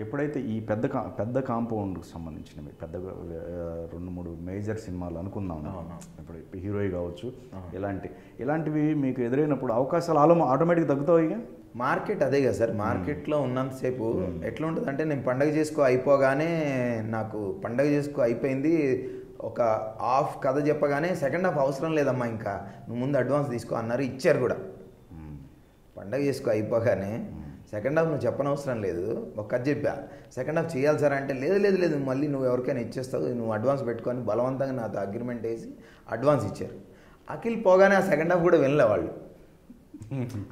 ఎప్పుడైతే ఈ పెద్ద కాంపౌండ్కి సంబంధించినవి పెద్ద 2-3 మేజర్ సినిమాలు అనుకుందాం, ఇప్పుడు హీరోయి కావచ్చు, ఇలాంటివి మీకు ఎదురైనప్పుడు అవకాశాలు ఆటోమేటిక్గా తగ్గుతాయి. మార్కెట్ అదే కదా సార్, మార్కెట్లో ఉన్నంతసేపు ఎట్లా ఉంటుంది అంటే, నేను పండగ చేసుకో అయిపోగానే నాకు పండగ చేసుకో అయిపోయింది, ఒక హాఫ్ కథ చెప్పగానే సెకండ్ హాఫ్ అవసరం లేదమ్మా, ఇంకా నువ్వు ముందు అడ్వాన్స్ తీసుకో అన్నారు, ఇచ్చారు కూడా. పండగ చేసుకో అయిపోగానే సెకండ్ హాఫ్ నువ్వు చెప్పనవసరం లేదు, ఒక కథ చెప్పా, సెకండ్ హాఫ్ చేయాలి సార్ అంటే, లేదు మళ్ళీ నువ్వు ఎవరికైనా ఇచ్చేస్తావు, నువ్వు అడ్వాన్స్ పెట్టుకొని బలవంతంగా నాతో అగ్రిమెంట్ వేసి అడ్వాన్స్ ఇచ్చారు. అఖిల్ పోగానే ఆ సెకండ్ హాఫ్ కూడా వినలే వాళ్ళు,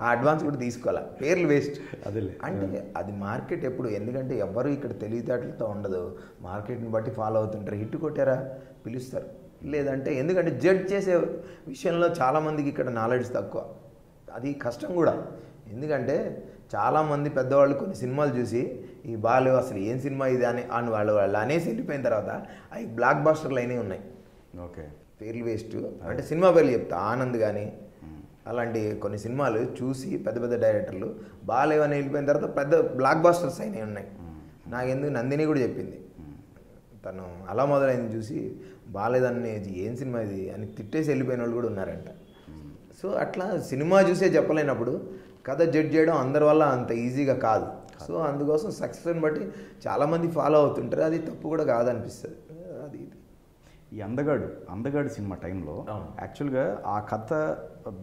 ఆ అడ్వాన్స్ కూడా తీసుకోవాలా, పేర్లు వేస్ట్. అదే అంటే అది మార్కెట్ ఎప్పుడు, ఎందుకంటే ఎవరు ఇక్కడ తెలివితేటలతో ఉండదు, మార్కెట్ని బట్టి ఫాలో అవుతుంటారు. హిట్ కొట్టారా పిలుస్తారు, లేదంటే ఎందుకంటే జడ్జ్ చేసే విషయంలో చాలామందికి ఇక్కడ నాలెడ్జ్ తక్కువ, అది కష్టం కూడా. ఎందుకంటే చాలామంది పెద్దవాళ్ళు కొన్ని సినిమాలు చూసి ఈ బాలు అసలు ఏం సినిమా ఇది అని వాళ్ళు అనేసి వెళ్ళిపోయిన తర్వాత అవి బ్లాక్ బాస్టర్లు అయినవి ఉన్నాయి. ఓకే, పేర్లు వేస్ట్. అంటే సినిమా పేర్లు చెప్తా, ఆనంద్ కానీ అలాంటి కొన్ని సినిమాలు చూసి పెద్ద డైరెక్టర్లు బాలేవని వెళ్ళిపోయిన తర్వాత పెద్ద బ్లాక్ బాస్టర్స్ అయినవి ఉన్నాయి. నాకెందుకు నందిని కూడా చెప్పింది, తను అలా మొదలైంది చూసి బాలేదని, ఏం సినిమా ఇది అని తిట్టేసి వెళ్ళిపోయిన వాళ్ళు కూడా ఉన్నారంట. సో అట్లా సినిమా చూసే చెప్పలేనప్పుడు కథ జడ్జ్ చేయడం అందరి వల్ల అంత ఈజీగా కాదు. సో అందుకోసం సక్సెస్ని బట్టి చాలామంది ఫాలో అవుతుంటారు, అది తప్పు కూడా కాదనిపిస్తుంది. అది ఈ అందగాడు సినిమా టైంలో యాక్చువల్గా ఆ కథ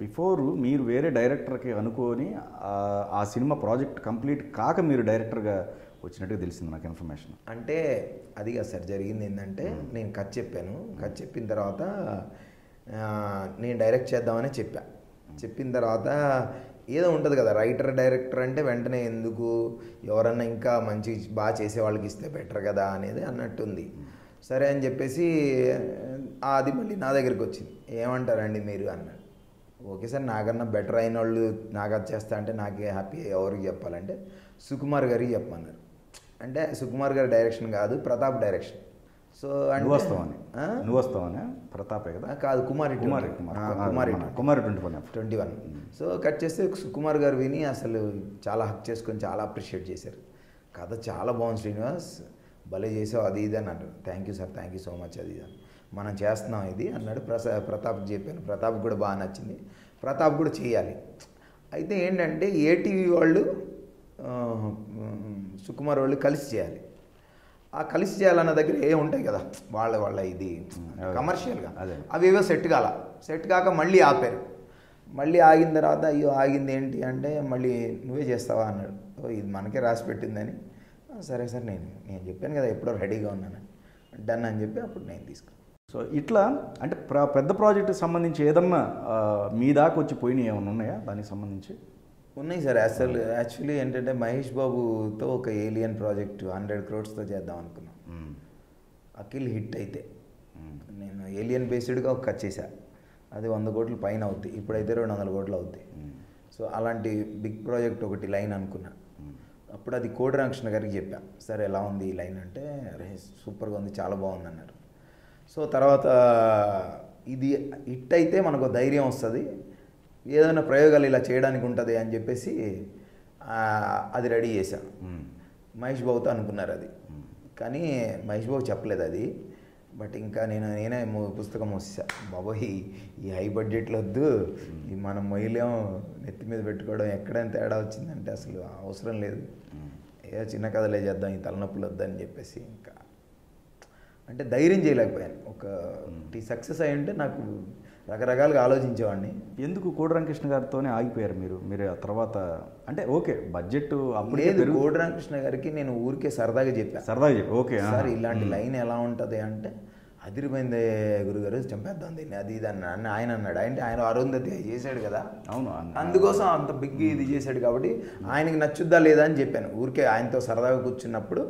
బిఫోర్ మీరు వేరే డైరెక్టర్కి అనుకొని ఆ సినిమా ప్రాజెక్ట్ కంప్లీట్ కాక మీరు డైరెక్టర్గా వచ్చినట్టుగా తెలిసింది నాకు ఇన్ఫర్మేషన్. అంటే అది కాదు సార్, జరిగింది ఏంటంటే, నేను కథ చెప్పాను, కథ చెప్పిన తర్వాత నేను డైరెక్ట్ చేద్దామని చెప్పిన తర్వాత ఏదో ఉంటుంది కదా, రైటర్ డైరెక్టర్ అంటే వెంటనే ఎందుకు, ఎవరన్నా ఇంకా మంచి బాగా చేసే వాళ్ళకి ఇస్తే బెటర్ కదా అనేది అన్నట్టుంది. సరే అని చెప్పేసి అది మళ్ళీ నా దగ్గరికి వచ్చింది, ఏమంటారండి మీరు అన్నాడు. ఓకే సార్, నాకన్నా బెటర్ అయిన వాళ్ళు నాకు అది చేస్తా అంటే నాకే హ్యాపీ, ఎవరికి చెప్పాలంటే సుకుమార్ గారికి చెప్పమన్నారు. అంటే సుకుమార్ గారి డైరెక్షన్ కాదు, ప్రతాప్ డైరెక్షన్. సో నువ్వు వస్తావని ప్రతాపే కదా, కాదు కుమారి 21. సో కట్ చేస్తే సుకుమార్ గారు విని అసలు చాలా హక్ చేసుకొని చాలా అప్రిషియేట్ చేశారు. కథ చాలా బాగుంది శ్రీనివాస్, భలే చేసావు అది ఇది అని అంటారు. Thank you sir, thank you so much అది ఇది మనం చేస్తున్నాం ఇది అన్నాడు. ప్రతాప్కి చెప్పాను, ప్రతాప్ కూడా బాగా నచ్చింది, ప్రతాప్ కూడా చేయాలి. అయితే ఏంటంటే ఏటీవీ వాళ్ళు సుకుమార్ వాళ్ళు కలిసి చేయాలి. ఆ కలిసి చేయాలన్న దగ్గర ఉంటాయి కదా వాళ్ళ ఇది కమర్షియల్గా, అవి ఏవో సెట్ కాక మళ్ళీ ఆపారు. మళ్ళీ ఆగిన తర్వాత అయ్యో ఆగింది ఏంటి అంటే, మళ్ళీ నువ్వే చేస్తావా అన్నాడు. ఇది మనకే రాసి పెట్టిందని, సరే సార్ నేను చెప్పాను కదా ఎప్పుడో రెడీగా ఉన్నాను, డన్ అని చెప్పి అప్పుడు నేను తీసుకున్నాను. సో ఇట్లా అంటే పెద్ద ప్రాజెక్టుకి సంబంధించి ఏదన్నా మీ దాకా వచ్చి పోయినాయి ఏమైనా ఉన్నాయా దానికి సంబంధించి? ఉన్నాయి సార్. అసలు యాక్చువల్లీ ఏంటంటే మహేష్ బాబుతో ఒక ఏలియన్ ప్రాజెక్టు 100 crores చేద్దాం అనుకున్నాం. అఖిల్ హిట్ అయితే నేను ఏలియన్ బేస్డ్గా ఒక కట్ చేశా, అది 100 crores పైన అవుద్ది, ఇప్పుడైతే 200 crores అవుద్ది. సో అలాంటి బిగ్ ప్రాజెక్ట్ ఒకటి లైన్ అనుకున్నా. అప్పుడు అది కోడి రామకృష్ణ గారికి చెప్పా, సరే ఎలా ఉంది ఈ లైన్ అంటే, అరే సూపర్గా ఉంది, చాలా బాగుంది అన్నారు. సో తర్వాత ఇది హిట్ అయితే మనకు ధైర్యం వస్తుంది, ఏదైనా ప్రయోగాలు ఇలా చేయడానికి ఉంటుంది అని చెప్పేసి అది రెడీ చేశాను. మహేష్ బాబుతో అనుకున్నారు అది, కానీ మహేష్ బాబు చెప్పలేదు అది. బట్ ఇంకా నేనే పుస్తకం మోసా, బాబోయ్ ఈ హై బడ్జెట్లో వద్దు, ఈ మనం మొయ్యలేం, నెత్తి మీద పెట్టుకోవడం ఎక్కడైనా తేడా వచ్చిందంటే అసలు అవసరం లేదు, ఏదో చిన్న కథలే చేద్దాం, ఈ తలనొప్పులు వద్దని చెప్పేసి ఇంకా అంటే ధైర్యం చేయలేకపోయాను. ఒకటి సక్సెస్ అయ్యి ఉంటే నాకు రకరకాలుగా ఆలోచించేవాడిని. ఎందుకు కోడి రామకృష్ణ గారితోనే ఆగిపోయారు మీరు ఆ తర్వాత? అంటే ఓకే బడ్జెట్ అప్పుడు లేదు, కోడి రామకృష్ణ గారికి నేను ఊరికే సరదాగా చెప్పాను, ఓకే సార్ ఇలాంటి లైన్ ఎలా ఉంటుంది అంటే, అదిరిపోయిందే గురుగారు చంపేద్దాం దీన్ని అది ఇది అని ఆయన అన్నాడు. అంటే ఆయన అరుంధతి చేశాడు కదా, అవును, అందుకోసం అంత బిగ్ ఇది చేశాడు కాబట్టి ఆయనకి నచ్చుద్దా లేదా అని చెప్పాను, ఊరికే ఆయనతో సరదాగా కూర్చున్నప్పుడు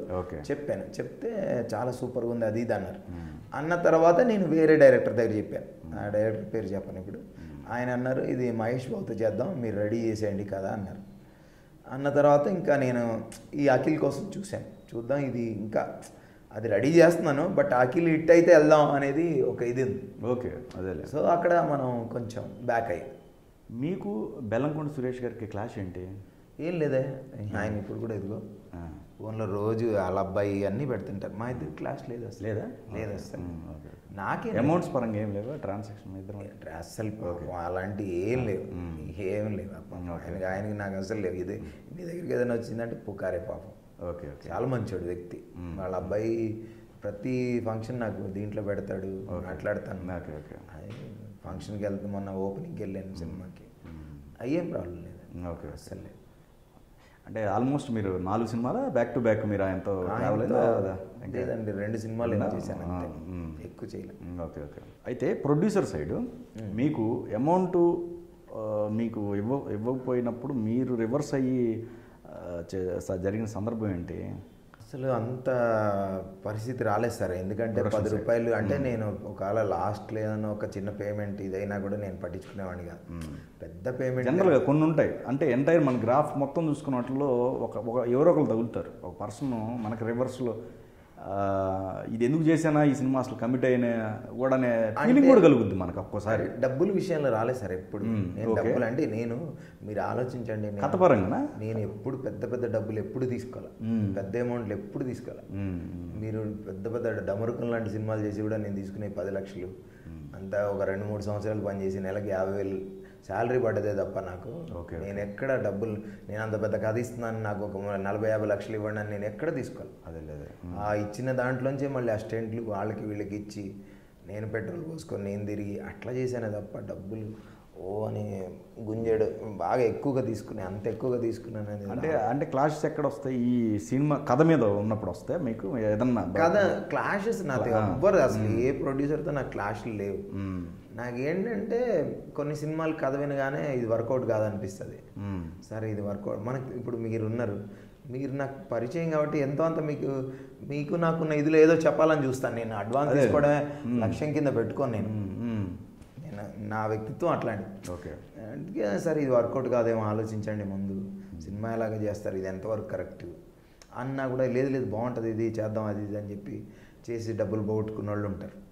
చెప్పాను. చెప్తే చాలా సూపర్గా ఉంది అది ఇది అన్నారు. అన్న తర్వాత నేను వేరే డైరెక్టర్ దగ్గర చెప్పాను, ఆ డైరెక్టర్ పేరు చెప్పాను ఇప్పుడు. ఆయన అన్నారు ఇది మహేష్ బాబుతో చేద్దాం, మీరు రెడీ చేసేయండి కదా అన్నారు. అన్న తర్వాత ఇంకా నేను ఈ అఖిల్ కోసం చూద్దాం ఇది ఇంకా అది రెడీ చేస్తున్నాను, బట్ అఖిల్ హిట్ అయితే వెళ్దాం అనేది ఒక ఇది ఉంది. ఓకే అదే. సో అక్కడ మనం కొంచెం బ్యాక్ అయ్యి. మీకు బెల్లంకొండ సురేష్ గారికి క్లాష్ ఏంటి? ఏం లేదే ఆయన ఇప్పుడు కూడా ఇదిగో ఫోన్లో రోజు వాళ్ళ అబ్బాయి అన్నీ పెడుతుంటారు. మా ఇద్దరు క్లాస్ లేదు అసలు. లేదా లేదు అసలు. నాకే అమౌంట్స్ పరంగా ఏం లేవా ట్రాన్సాక్షన్ ఇద్దరు అస్సలు అలాంటి ఏం లేవు, ఏం లేవు. ఆయనకి నాకు అసలు లేవు. ఇది మీ దగ్గరికి ఏదైనా వచ్చిందంటే పుకారే పాపం. Okay okay. చాలా మంచోడు వ్యక్తి. వాళ్ళ అబ్బాయి ప్రతి ఫంక్షన్ నాకు దీంట్లో పెడతాడు, మాట్లాడతాను. Okay okay. ఫంక్షన్కి వెళ్తే మొన్న ఓపెనింగ్కి వెళ్ళాను సినిమాకి, అయ్యేం ప్రాబ్లం లేదు. ఓకే అసలు లేదు. అంటే ఆల్మోస్ట్ మీరు 4 సినిమాల బ్యాక్ టు బ్యాక్ మీరు ఆయనతో లేదండి, 2 సినిమాలు ఏమో చేశాను అంతే, ఎక్కువ చేయలేదు. Okay okay. అయితే ప్రొడ్యూసర్ సైడ్ మీకు అమౌంట్ మీకు ఇవ్వకపోయినప్పుడు మీరు రివర్స్ అయ్యి జరిగిన సందర్భం ఏంటి? అసలు అంత పరిస్థితి రాలేదు సార్. ఎందుకంటే 10 రూపాయలు అంటే నేను ఒకవేళ లాస్ట్లో ఏదైనా ఒక చిన్న పేమెంట్ ఇదైనా కూడా నేను పట్టించుకునేవాడిని కాదు. పెద్ద పేమెంట్ జనరల్గా కొన్ని ఉంటాయి. అంటే ఎంటైర్ మన గ్రాఫ్ మొత్తం చూసుకున్న వాటిలో ఒక ఎవరో ఒకరు తగులుతారు. ఒక పర్సన్ మనకి రివర్స్లో ఇది ఎందుకు చేశానా ఈ సినిమా అసలు కమిట్ అయిన కూడా ఫీలింగ్ కూడా కలుగుద్ది మనకు ఒక్కోసారి. డబ్బుల విషయంలో రాలేదు సార్ ఎప్పుడు. నేను డబ్బులు అంటే మీరు ఆలోచించండి, కథపరంగా నేను ఎప్పుడు పెద్ద పెద్ద డబ్బులు ఎప్పుడు తీసుకోవాలి, పెద్ద అమౌంట్లు ఎప్పుడు తీసుకోవాలి. మీరు పెద్ద పెద్ద డమరుకం లాంటి సినిమాలు చేసి కూడా నేను తీసుకునే 10 లక్షలు అంతా ఒక 2-3 సంవత్సరాలు పనిచేసి నెలకి 50,000 శాలరీ పడ్డదే తప్ప నాకు. నేను ఎక్కడ డబ్బులు నేను అంత పెద్ద కథ ఇస్తున్నాను నాకు ఒక 40-50 లక్షలు ఇవ్వండి అని నేను ఎక్కడ తీసుకోవాలి. అదే లేదు. ఆ ఇచ్చిన దాంట్లోంచే మళ్ళీ అసిస్టెంట్లు వాళ్ళకి వీళ్ళకి ఇచ్చి నేను పెట్రోల్ పోసుకొని నేను తిరిగి అట్లా చేశానే తప్ప డబ్బులు అని గుంజాడు బాగా ఎక్కువగా తీసుకునే, అంత ఎక్కువగా తీసుకున్నాను. అంటే క్లాషెస్ ఎక్కడ వస్తాయి? ఈ సినిమా కథ మీద ఉన్నప్పుడు వస్తాయి మీకు ఏదన్నా కథ క్లాషెస్? నాకు ఎవ్వరు అసలు ఏ ప్రొడ్యూసర్తో నాకు క్లాష్లు లేవు. నాకేంటంటే కొన్ని సినిమాలు కథ వినగానే ఇది వర్కౌట్ కాదనిపిస్తుంది. సరే ఇది వర్కౌట్ మనకి ఇప్పుడు మీరు నాకు పరిచయం కాబట్టి ఎంతో అంత మీకు నాకున్న ఇదిలో ఏదో చెప్పాలని చూస్తాను. నేను అడ్వాన్స్ తీసుకోవడమే లక్ష్యం కింద పెట్టుకోను. నేను నా వ్యక్తిత్వం అట్లాంటి. ఓకే. అందుకే సరే ఇది వర్కౌట్ కాదేమో ఆలోచించండి ముందు, సినిమా ఎలాగ చేస్తారు, ఇది ఎంతవరకు కరెక్ట్ అన్నా కూడా లేదు బాగుంటుంది ఇది చేద్దాం అది ఇది అని చెప్పి చేసి డబ్బులు పోగొట్టుకున్న వాళ్ళు ఉంటారు.